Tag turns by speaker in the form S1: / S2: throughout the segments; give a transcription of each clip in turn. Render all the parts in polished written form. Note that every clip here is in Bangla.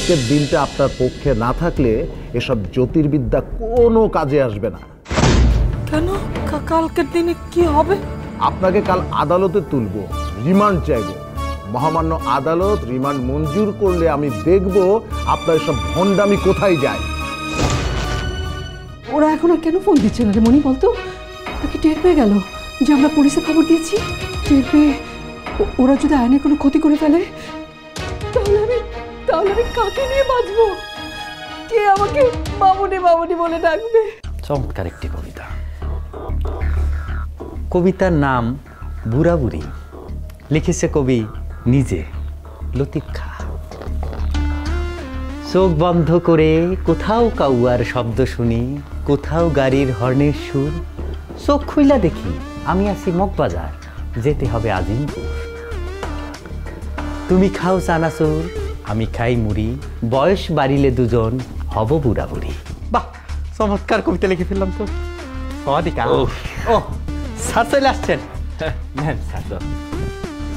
S1: কালকের দিনটা আপনার পক্ষে না থাকলে এসব জ্যোতির্বিদ্যা কোনো কাজে আসবে না।
S2: কেন? কালকের দিনে কি হবে?
S1: আপনাকে কাল আদালতে তুলব, রিমান্ড চাইব। মহামান্য আদালত রিমান্ড মঞ্জুর করলে আমি দেখব আপনার সব ভণ্ডামি কোথায় যায়।
S3: ওরা এখন আর কেন ফোন দিচ্ছে না রে মনি বলতো? নাকি টের পেয়ে গেল যে আমরা পুলিশে খবর দিয়েছি? টের পেয়ে ওরা যদি আইনের কোনো ক্ষতি করে ফেলে তাহলে আমি কাকে নিয়ে বাঁচবো? কে আমাকে মামুনি মামুনি বলে ডাকবে?
S4: চমৎকার একটি কবিতা। কবিতার নাম বুড়া বুড়ি, লিখেছে কবি নিজে, লতিফ খাঁ। চোখ বন্ধ করে কোথাও কাউয়ার শব্দ শুনি, কোথাও গাড়ির হর্নের সুর। চোখ খুইলা দেখি আমি আছি মগবাজার, যেতে হবে আজিমপুর। তুমি খাও চানাচুর, আমি খাই মুড়ি, বয়স বাড়িলে দুজন হব বুড়া বুড়ি। বাহ, চমৎকার কবিতা লিখে ফেললাম তো। ও স্যার চলে আসছেন।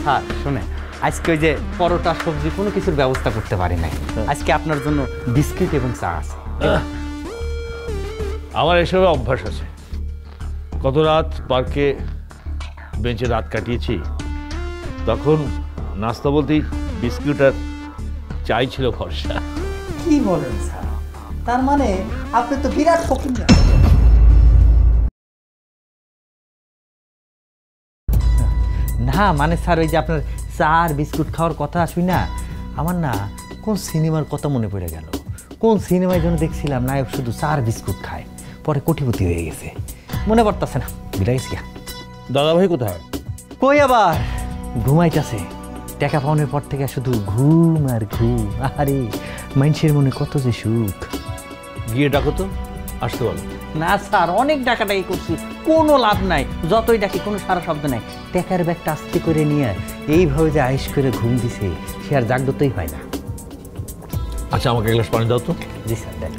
S4: স্যার শুনে, আজকে ওই যে পরোটা সবজি কোনো কিছুর ব্যবস্থা করতে পারি নাই, আজকে আপনার জন্য বিস্কিট এবং চা আছে।
S5: আমার এসবে অভ্যাস আছে। কত রাত পার্কে বেঞ্চে রাত কাটিয়েছি, তখন নাস্তা বলতেই বিস্কুট আর চাই ছিল ভরসা।
S4: কি বলেন স্যার? তার মানে আপনি তো বিরাট ফকির না? না মানে স্যার, ওই যে আপনার চা আর বিস্কুট খাওয়ার কথা আসবি না, আমার না কোন সিনেমার কথা মনে পড়ে গেল। কোন সিনেমায় যেন দেখছিলাম নায়ক শুধু চা আর বিস্কুট খায়, পরে কোটিপতি হয়ে গেছে, মনে পড়তেছে না। বিদায় গেছি।
S5: দাদা ভাই কোথায়?
S4: কই আবার ঘুমাইতেছে। টাকা পাওয়ানোর পর থেকে শুধু ঘুম আর ঘুম। আরে মানুষের মনে কত যে সুখ।
S5: গিয়ে ডাকো তো, আসতে বলো।
S4: না স্যার, অনেক ডাকাডাকি করছি, কোনো লাভ নাই। যতই ডাকি কোনো সারা শব্দ নাই। টাকার ব্যাগটা আস্তে করে নিয়ে এইভাবে যে আয়েশ করে ঘুম দিছে, সে আর জাগ্রতই হয় না।
S5: আচ্ছা, আমাকে এক গ্লাস পানি দাও তো।
S4: জি স্যার, দেন।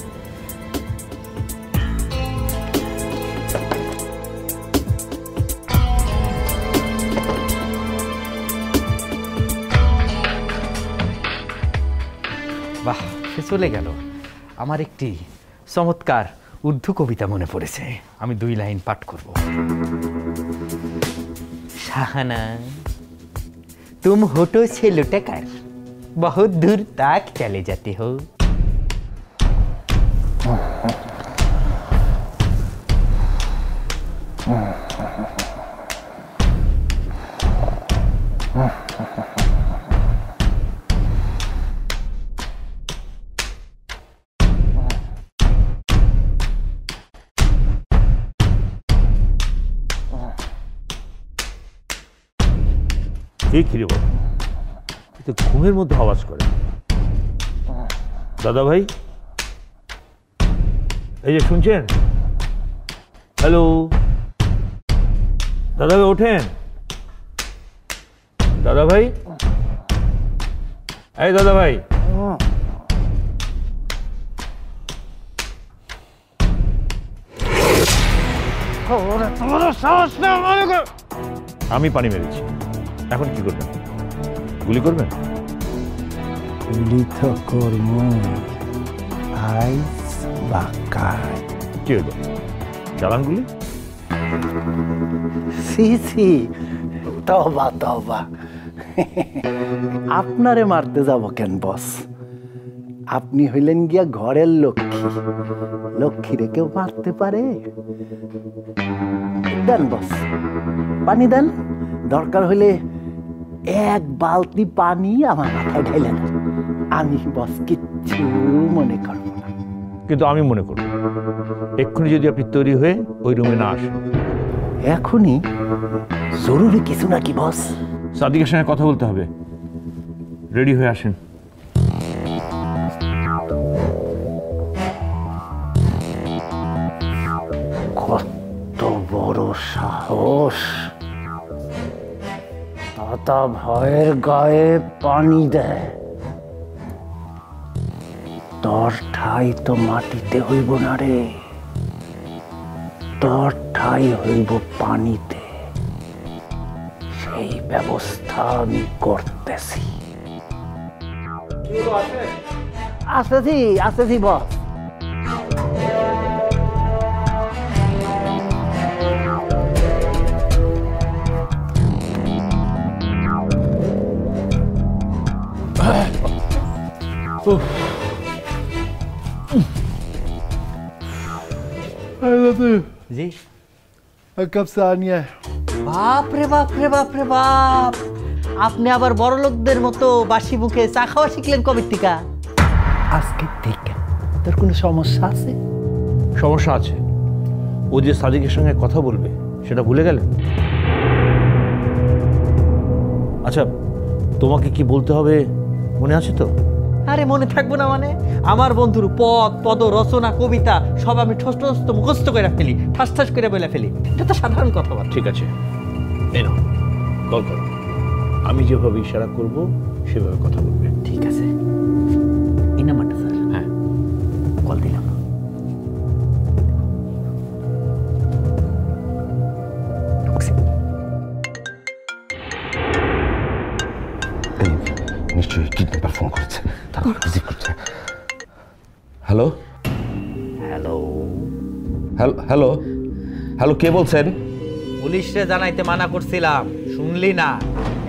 S4: বাহ, সে চলে গেল। আমার একটি চমৎকার উর্দু কবিতা মনে পড়েছে, আমি 2 লাইন পাঠ করব। শাহানা तुम होठों से लुटकर बहुत दूर तक चले जाते हो।
S5: খিরে বল, ঘুমের মধ্যে আওয়াজ করে। দাদা ভাই, এই যে শুনছেন? হ্যালো দাদা ভাই, ওঠেন। দাদা ভাই, এই দাদা ভাই, আমি পানি মেরেছি, এখন কি করবেন? গুলি করবেন?
S6: গুলি তো করব আইস বাকায়।
S5: কি হলো, চালান গুলি?
S6: সি সি, তওবা তওবা। আপনারে মারতে যাব কেন বস? আপনি হইলেন গিয়া ঘরের লক্ষ্মী। লক্ষ্মীরে কেউ মারতে পারে? দেন বস, পানি দেন। দরকার হইলে 1 বালতি পানি আমার মাথায় ঢেলেন, আমি বস কিচ্ছু মনে করব না।
S5: কিন্তু আমি মনে করব, এক্ষুনি যদি আপনি তৈরি হয়ে ওই রুমে না আসেন।
S6: এখনই? জরুরি কিছু নাকি বস?
S5: সাদিকের সঙ্গে কথা বলতে হবে, রেডি হয়ে আসেন।
S6: কত বড় সাহস! দাদা ভয়ের গায়ে পানি দেয়, তোর ঠাই তো মাটিতে হইব না রে, তোর ঠাই হইব পানিতে। সেই ব্যবস্থা আমি করতেছি। আসতেছি বস।
S4: জি
S6: এক কাপ চা নিয়ে আয়।
S4: বাপ রে বাপ রে বাপ রে বাপ, আপনি আবার বড় লোকদের মতো বাসি মুখে চা খাওয়া শিখলেন কবে থেকে?
S6: আজকে থেকে তোর কোনো সমস্যা আছে?
S5: সমস্যা আছে। ও যে সাদিকের সঙ্গে কথা বলবে সেটা ভুলে গেলেন? আচ্ছা, তোমাকে কি বলতে হবে মনে আছে তো?
S4: আরে মনে থাকবো না মানে? আমার বন্ধুর পদ রচনা কবিতা সব আমি ঠস ঠস মুখস্থ করে ফেলি, ঠাস ঠাস করে বলে ফেলি। এটা তো সাধারণ কথাবার্তা।
S5: ঠিক আছে, এই নাও কল করো। আমি যেভাবে ইশারা করব সেভাবে কথা বলবে।
S4: ঠিক আছে, এই নাম্বারটা স্যার।
S5: হ্যাঁ,
S4: কল দিলাম।
S1: নিশ্চয়ই কিডন্যাপার ফোন করেছে, তারপর রিসিভ করছে। হ্যালো
S4: হ্যালো
S1: হ্যালো হ্যালো, কে বলছেন?
S4: পুলিশরে জানাইতে মানা করছিলাম, শুনলি না?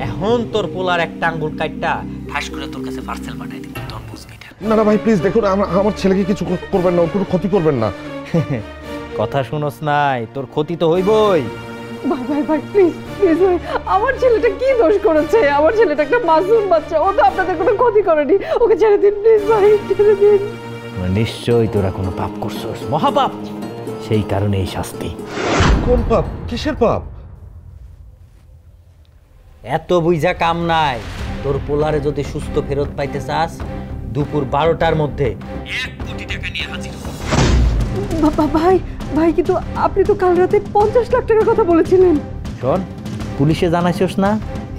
S4: এখন তোর পোলার একটা আঙ্গুল কাটটা ঠাস করে তোর কাছে পার্সেল পাঠাই দিবি, তোর বুঝবি না।
S1: না না ভাই প্লিজ দেখুন, আমার ছেলেকে কিছু করবেন না, কোনো ক্ষতি করবেন না।
S4: কথা শুনোস নাই? তোর ক্ষতি তো হইবই।
S3: ভাই ভাই ভাই প্লিজ প্লিজ ভাই, আমার ছেলেটা কি দোষ করেছে? আমার ছেলেটা একটা মাসুম বাচ্চা, ও তো আপনাদের কোনো ক্ষতি করেনি, ওকে ছেড়ে দিন প্লিজ ভাই, ছেড়ে দিন।
S4: নিশ্চয়ই তোরা কোনো পাপ করছস, মহাপাপ, সেই কারণে এই শাস্তি।
S1: কোন পাপ? কিসের পাপ?
S4: এত বুঝা কাম নাই। তোর পোলারে যদি সুস্থ ফেরত পাইতে চাস, দুপুর 12টার মধ্যে 1 কোটি টাকা নিয়ে হাজির হ।
S3: ভাই ভাই কিন্তু আপনি তো কাল রাতে 50 লাখ টাকার কথা বলেছিলেন।
S4: শোন, পুলিশে জানাইছস না,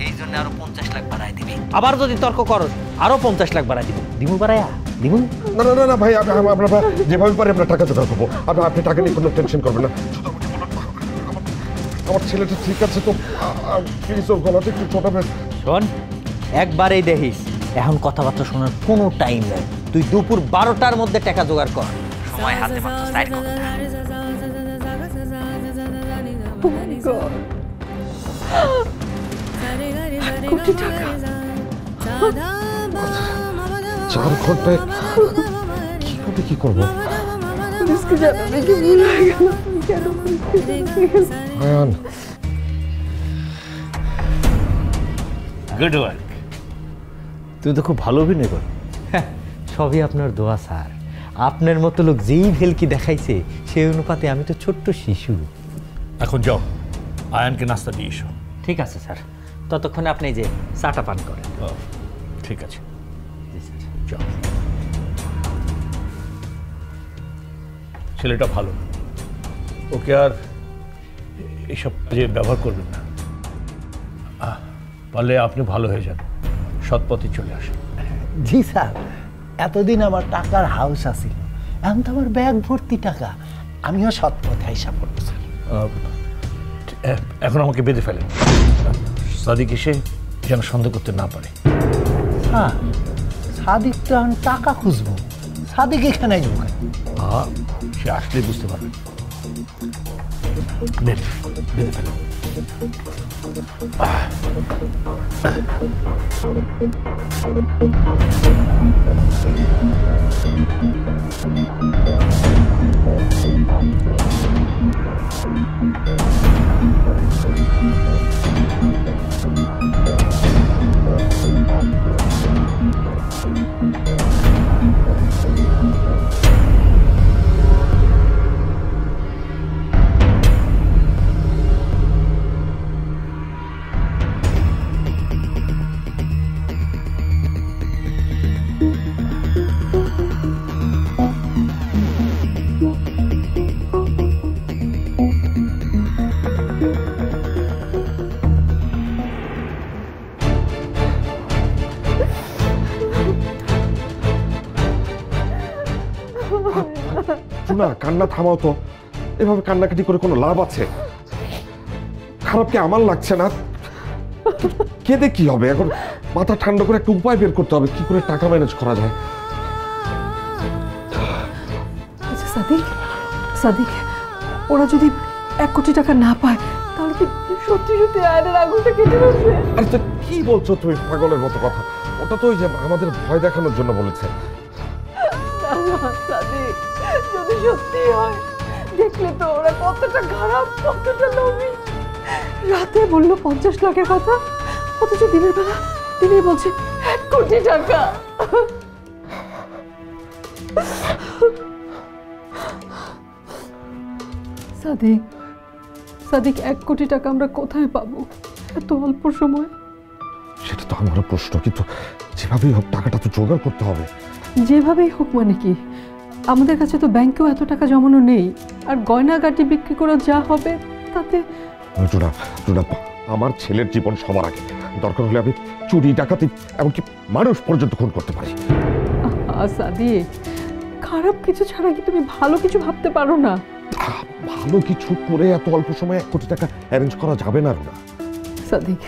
S4: এই জন্য আরো 50 লাখ বাড়াই দিবি। আবার যদি তর্ক করস আরো 50 লাখ বাড়াই দিব। দিমু বাড়াইয়া দিমু।
S1: না না না ভাই, আমরা যেভাবে পারি আমরা টাকা জোগাড় করবো। আপনি টাকা নিয়ে কোনো টেনশন করবেন না। আমার ছেলেটা ঠিক আছে তো? প্লিজ ওর গলাটা একটু ছোটাবে।
S4: শোন, একবারেই দেখিস, এখন কথাবার্তা শোনার কোনো টাইম নেই। তুই দুপুর 12টার মধ্যে টাকা জোগাড় কর। সময় হাতে মাত্র 4 ঘন্টা।
S3: কোটি টাকা
S1: 4 ঘন্টায় কিভাবে কি করবো?
S3: পুলিশকে জানালে কি ভুল হয়ে গেল? কেন
S1: আয়ান,
S5: গুড ওয়ার্ক। তুমি তো খুব ভালো অভিনয় করো।
S4: সবই আপনার দোয়া স্যার। আপনার মতো লোক যেই ভেলকি দেখাইছে সেই অনুপাতে আমি তো ছোট্ট শিশু।
S5: এখন যাও, আয়ানকে নাস্তা দিয়ে এসো।
S4: ঠিক আছে স্যার, ততক্ষণে আপনি যে চাটা পান করেন।
S5: ঠিক আছে,
S4: জি স্যার।
S5: যাও। ছেলেটা ভালো, ওকে আর এইসব কাজে ব্যবহার করবেন না। পারলে আপনি ভালো হয়ে যান, সৎ পথে চলে আসেন।
S6: জি স্যার, এতদিন আমার টাকার হাউস আছিল, এখন তো আমার ব্যাগ ভর্তি টাকা, আমিও সৎ পথে হিসাব করবো স্যার।
S5: এখন আমাকে বেঁধে ফেলেন, সাদিক এসে যেন সন্দেহ করতে না পারে।
S6: হ্যাঁ, সাদিক তো এখন টাকা খুঁজবো, সাদিক এখানে আসবো কেন?
S5: সে আসলে বুঝতে পারবেন। বেঁধে ফেলেন।
S1: না, কান্না থামাও তো। এভাবে কান্নাকাটি করে কোনো লাভ আছে? খারাপ কি আমার লাগছে না? কেঁদে কি হবে? এখন মাথা ঠান্ডা করে একটা উপায় বের করতে হবে, কি করে টাকা ম্যানেজ করা যায়।
S3: সাদিক, ওরা যদি 1 কোটি টাকা না পায় তাহলে কি সত্যি সত্যি আয়নের আগুনটা কেটে বসবে?
S7: আরে তো কি বলছো তুমি পাগলের মতো কথা? ওটা তো ওই যে আমাদের ভয় দেখানোর জন্য বলেছে।
S3: সাদিক, যদি সত্যি হয়, দেখলে তো ওরা কতটা খারাপ, কতটা লোভী। রাতে বললো 50 লাখের কথা, অথচ দিনের বেলা তিনি বলছে 1 কোটি টাকা। সাদিক, সাদিক, 1 কোটি টাকা আমরা কোথায় পাবো এত অল্প সময়?
S7: সেটা তো আমারও প্রশ্ন, কিন্তু যেভাবেই হোক টাকাটা তো জোগাড় করতে হবে।
S3: যেভাবেই হোক মানে কি? আমাদের কাছে তো ব্যাংকেও এত টাকা জমানো নেই, আর গয়নাগাটি বিক্রি করে যা হবে তাতে।
S7: জোনা, আমার ছেলের জীবন সবার আগে। দরকার হলে আমি চুরি, ডাকাতি, এমনকি মানুষ পর্যন্ত খুন করতে পারি।
S3: সাদিক, খারাপ কিছু ছাড়া কি তুমি ভালো কিছু ভাবতে পারো না?
S7: ভালো কিছু করে এত অল্প সময়ে 1 কোটি টাকা অ্যারেঞ্জ করা যাবে না রুনা।
S3: সাদিক,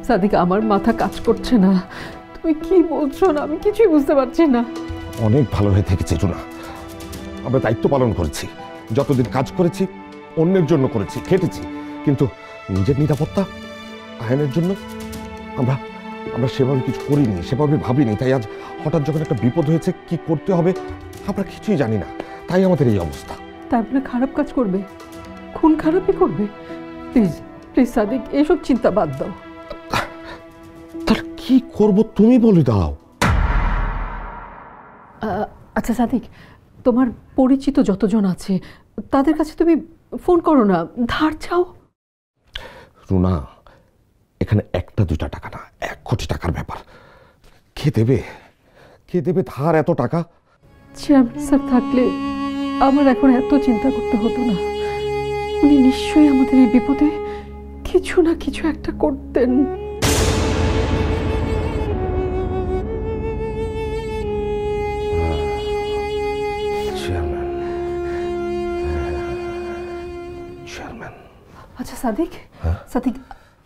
S3: সাদিক, আমার মাথা কাজ করছে না। তুমি কি বলছো না, আমি কিছুই বুঝতে পারছি না।
S7: অনেক ভালো হয়ে থেকেছে জোনা, আমরা দায়িত্ব পালন করেছি, যতদিন কাজ করেছি অন্যের জন্য করেছি, খেটেছি, কিন্তু নিজের নিরাপত্তা, আয়নের জন্য আমরা সেভাবে কিছু করিনি, সেভাবে ভাবিনি। তাই আজ হঠাৎ যখন একটা বিপদ হয়েছে, কি করতে হবে আমরা কিছুই জানি না, তাই আমাদের এই অবস্থা।
S3: তাই বলে খারাপ কাজ করবে, খুন খারাপই করবে? প্লিজ প্লিজ সাদিক, এইসব চিন্তা বাদ দাও।
S7: তাহলে কি করব তুমি বলে দাও।
S3: আচ্ছা সাদিক, তোমার পরিচিত যতজন আছে তাদের কাছে তুমি ফোন করো না, ধার চাও।
S7: রুনা, এখানে 1টা 2টা টাকা না, 1 কোটি টাকার ব্যাপার। কে দেবে ধার এত টাকা?
S3: চেয়ারম্যান স্যার থাকলে আমার এখন এত চিন্তা করতে হতো না। উনি নিশ্চয়ই আমাদের এই বিপদে কিছু না কিছু একটা করতেন।
S7: চেয়ারম্যান।
S3: আচ্ছা সাদিক, সাদিক,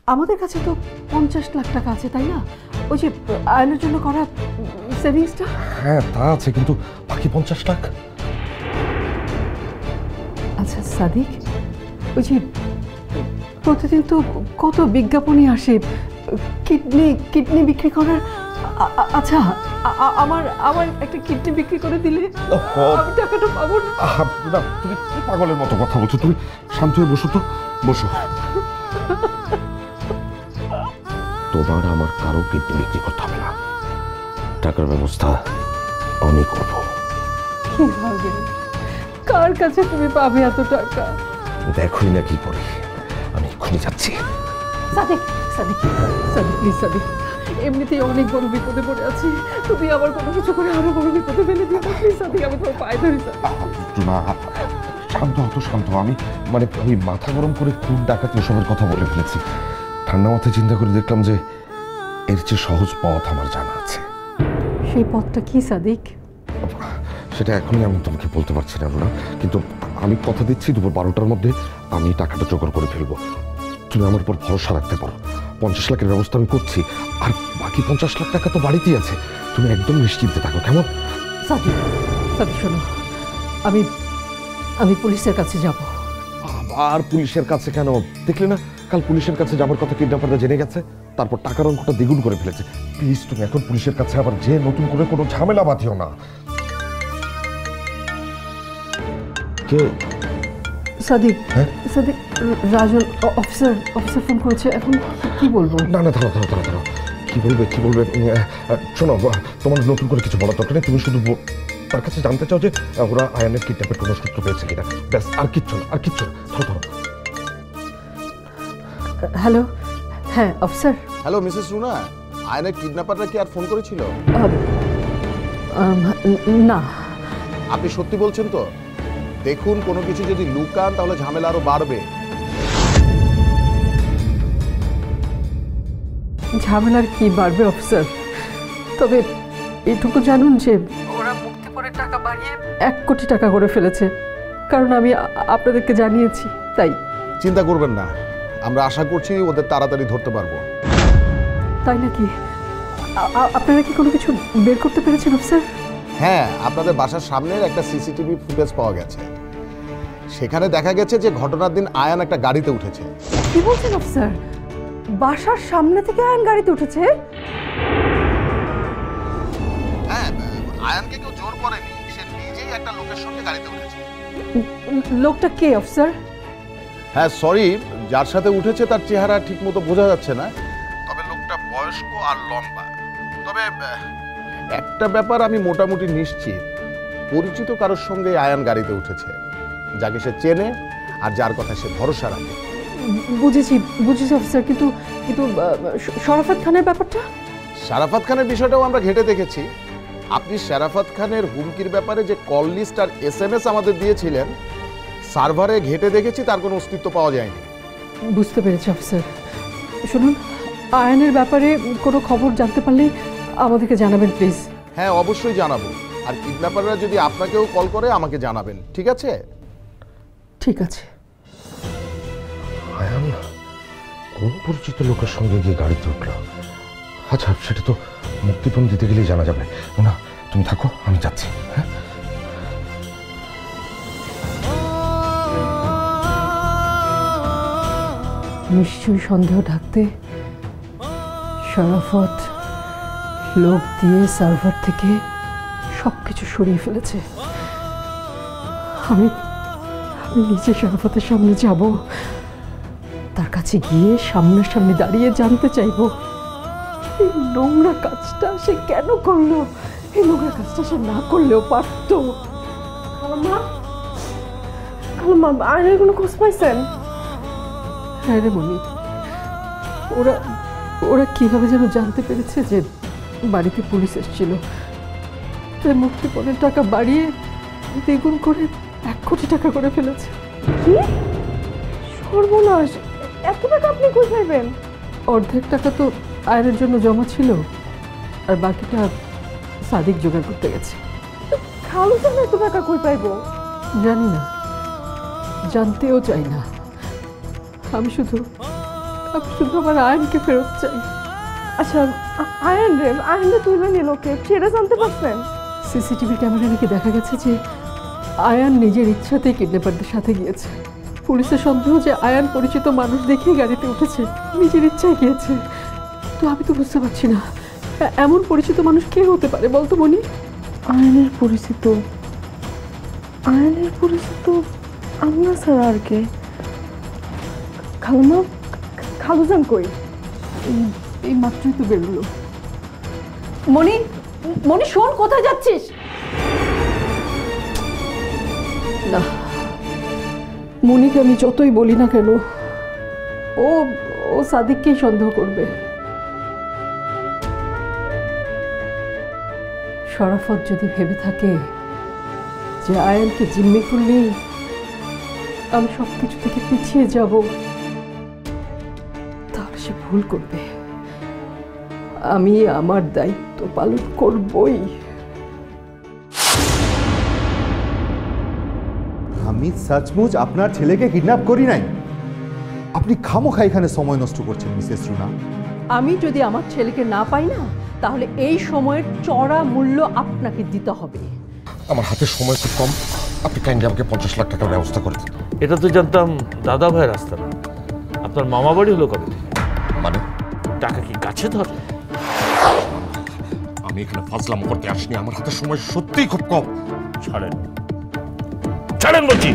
S3: আমাদের কাছে তো 50 লাখ টাকা আছে, তাই না? ওই যে আয়নের জন্য করা সেভিংসটা।
S7: হ্যাঁ তা আছে, কিন্তু বাকি 50 লাখ।
S3: আচ্ছা সাদিক, ওই যে প্রতিদিন তো কত বিজ্ঞাপনই আসে কিডনি বিক্রি করার। আচ্ছা, আমার একটা কিডনি বিক্রি করে দিলে আমি টাকাটা পাবো না?
S7: তুমি কি পাগলের মতো কথা বলছো? তুমি শান্ত হয়ে বসো তো, বসো। তোমার আমার কারো কিডনি বিক্রি করতে হবে না, টাকার ব্যবস্থা আমি করব।
S3: কিভাবে, কার কাছে তুমি পাবে এত টাকা?
S7: দেখোই না কি করি, আমি এক্ষুনি যাচ্ছি।
S3: সাদিক, সাদিক, সাদিক, প্লিজ সাদিক, এমনিতেই অনেক বড় বিপদে পড়ে আছি, তুমি আবার কোনো কিছু করে আরো বড় বিপদে ফেলে দিও। প্লিজ সাদিক, আমি তোমার পায়ে ধরি।
S7: শান্ত হতো, শান্ত। আমি মানে ওই মাথা গরম করে খুব ডাকাতি এসবের কথা বলে ফেলেছি। ঠান্ডা মাথায় চিন্তা করে দেখলাম যে এর চেয়ে সহজ পথ আমার জানা আছে।
S3: সেই পথটা কি সাদিক?
S7: সেটা এখনই আমি তোমাকে বলতে পারছি না রুনা, কিন্তু আমি কথা দিচ্ছি দুপুর 12টার মধ্যে আমি টাকাটা জোগাড় করে ফেলবো। তুমি আমার উপর ভরসা রাখতে পারো। 50 লাখের ব্যবস্থা আমি করছি, আর বাকি 50 লাখ টাকা তো বাড়িতেই আছে। তুমি একদম নিশ্চিন্তে থাকো, কেমন?
S3: সাদিক, সাদিক শোনো, আমি পুলিশের কাছে যাব।
S7: আবার পুলিশের কাছে কেন? দেখলে না কাল পুলিশের কাছে যাবার কথা কিডন্যাপাররা জেনে গেছে, তারপর টাকার অঙ্কটা দ্বিগুণ করে ফেলেছে। প্লিজ তুমি এখন পুলিশের কাছে আবার যে নতুন করে কোনো ঝামেলা বাঁধিও না। কে?
S3: সাদিক,
S7: হ্যাঁ?
S3: সাদিক, রাজন অফিসার ফোন করেছে, এখন কি বলবো?
S7: না দাঁড়াও। কি বলবে? শোনো, তোমার নতুন করে কিছু বলার দরকার নেই। তুমি শুধু তার কাছে জানতে চাও যে ওরা আয়ানের কিডন্যাপের কোনো সূত্র পেয়েছে কিনা, ব্যাস। আর কিচ্ছু না। ধরো।
S3: হ্যালো, হ্যাঁ অফিসার।
S1: হ্যালো মিসেস রুনা, আয়নের কিডন্যাপাররা কি আর ফোন করেছিল?
S3: না।
S1: আপনি সত্যি বলছেন তো? দেখুন, কোনো কিছু যদি লুকান তাহলে ঝামেলা আরো বাড়বে।
S3: ঝামেলার কি বাড়বে অফিসার? তবে এটুকু জানুন যে ওরা মুক্তিপণের টাকা বাড়িয়ে 1 কোটি টাকা করে ফেলেছে, কারণ আমি আপনাদেরকে জানিয়েছি। তাই
S1: চিন্তা করবেন না, আমরা আশা করছি ওদের তাড়াতাড়ি ধরতে পারবো।
S3: তাই নাকি? আপনারা কি কোনো কিছু বের করতে পেরেছেন অফিসার?
S1: হ্যাঁ, আপনাদের বাসার সামনের একটা সিসিটিভি ফুটেজ পাওয়া গেছে। সেখানে দেখা গেছে যে ঘটনার দিন আয়ান একটা গাড়িতে উঠেছে।
S3: কি বলছেন অফিসার? বাসার সামনে থেকে আয়ন গাড়িতে উঠেছে?
S1: হ্যাঁ, আয়ানকে কেউ জোর করেনি, সে নিজেই একটা লোকের সঙ্গে গাড়িতে উঠেছে।
S3: লোকটা কে অফিসার?
S1: হ্যাঁ সরি, যার সাথে উঠেছে তার চেহারা ঠিকমতো বোঝা যাচ্ছে না, তবে লোকটা বয়স্ক আর লম্বা। তবে একটা ব্যাপার আমি মোটামুটি নিশ্চিত, পরিচিত কারোর সঙ্গে আয়ান গাড়িতে উঠেছে, যাকে সে চেনে আর যার কথা সে ভরসা রাখে।
S3: বুঝেছি বুঝেছি অফিসার, কিন্তু কিন্তু শরাফত খানের ব্যাপারটা?
S1: শারাফত খানের বিষয়টাও আমরা ঘেঁটে দেখেছি। আপনি শারাফত খানের হুমকির ব্যাপারে যে কল লিস্ট আর SMS আমাদের দিয়েছিলেন, সার্ভারে ঘেঁটে দেখেছি তার কোনো অস্তিত্ব পাওয়া যায়নি।
S3: বুঝতে পেরেছি অফিসার। শুনুন, আয়নের ব্যাপারে কোনো খবর জানতে পারলে আমাদেরকে জানাবেন প্লিজ।
S1: হ্যাঁ অবশ্যই জানাবো, আর কিডন্যাপাররা যদি আপনাকেও কল করে আমাকে জানাবেন, ঠিক আছে?
S3: ঠিক আছে।
S7: আয়ান কোন পরিচিত লোকের সঙ্গে গিয়ে গাড়িতে উঠলো? আচ্ছা, সেটা তো মুক্তিপণ দিতে গেলেই জানা যাবে। না, তুমি থাকো, আমি যাচ্ছি। হ্যাঁ,
S3: নিশ্চয়ই সন্দেহ ঢাকতে শরাফত লোক দিয়ে সার্ভার থেকে সবকিছু সরিয়ে ফেলেছে। আমি নিজে শরাফতের সামনে যাব, তার কাছে গিয়ে সামনাসামনি দাঁড়িয়ে জানতে চাইব এই নোংরা কাজটা সে কেন করলো। এই নোংরা কাজটা সে না করলেও পারত।
S2: খালাম্মা, খালাম্মা, আয়নের কোনো খোঁজ পাইছেন?
S3: হ্যাঁ রে মনি, ওরা ওরা কিভাবে যেন জানতে পেরেছে যে বাড়িতে পুলিশ এসেছিল, তাই মুক্তিপণের টাকা বাড়িয়ে দ্বিগুণ করে 1 কোটি টাকা করে ফেলেছে।
S2: কি সর্বনাশ! এত টাকা আপনি কই পাইবেন?
S3: অর্ধেক টাকা তো আয়ের জন্য জমা ছিল, আর বাকিটা সাদিক জোগাড় করতে গেছে।
S2: খালু জান এত টাকা কই পাইবো?
S3: জানি না, জানতেও চাই না। আমি শুধু আমার আয়নকে ফেরত চাই।
S2: আচ্ছা, আয়ন রে তুলে নিল কে, সেটা জানতে পারছেন?
S3: সিসিটিভি ক্যামেরা নাকি দেখা গেছে যে আয়ান নিজের ইচ্ছাতেই কিডন্যাপারদের সাথে গিয়েছে। পুলিশের সন্দেহ যে আয়ান পরিচিত মানুষ দেখেই গাড়িতে উঠেছে, নিজের ইচ্ছায় গিয়েছে। তো আমি তো বুঝতে পারছি না এমন পরিচিত মানুষ কে হতে পারে বলতো মনি?
S2: আয়নের পরিচিত আমরা ছাড়া আর কে? খালাম্মা, খালু জান কই?
S3: এই মাত্রই তো বেরোলো। মনি, মনি শোন, কোথায় যাচ্ছিস? না, মনিকে আমি যতই বলি না কেন, ও সাদিককেই সন্দেহ করবে। শরাফত যদি ভেবে থাকে যে আয়ানকে জিম্মি করলেই আমি সবকিছু থেকে পিছিয়ে যাব, তাহলে সে ভুল করবে। আমি আমার দায়িত্ব পালন করবই।
S8: আমি সচমুচ আপনার ছেলেকে কিডন্যাপ করি নাই। আপনি খামোখা এখানে সময় নষ্ট করছেন মিসেস রুনা।
S3: আমি যদি আমার ছেলেকে না পাই না, তাহলে এই সময়ের চড়া মূল্য আপনাকে দিতে হবে।
S7: আমার হাতে সময় খুব কম, আপনি কাইন্ডলি আমাকে 50 লাখ টাকার ব্যবস্থা করে দিন।
S5: এটা তো জানতাম দাদা ভাইয়ের রাস্তা না। আপনার মামা বাড়ি হলো কবে থেকে?
S7: মানে
S5: টাকা কি কাছে ধরে?
S7: আমি এখানে ফাজলাম করতে আসিনি, আমার হাতে সময় সত্যিই খুব কম।
S5: ছাড়েন, ছাড়েন বলছি।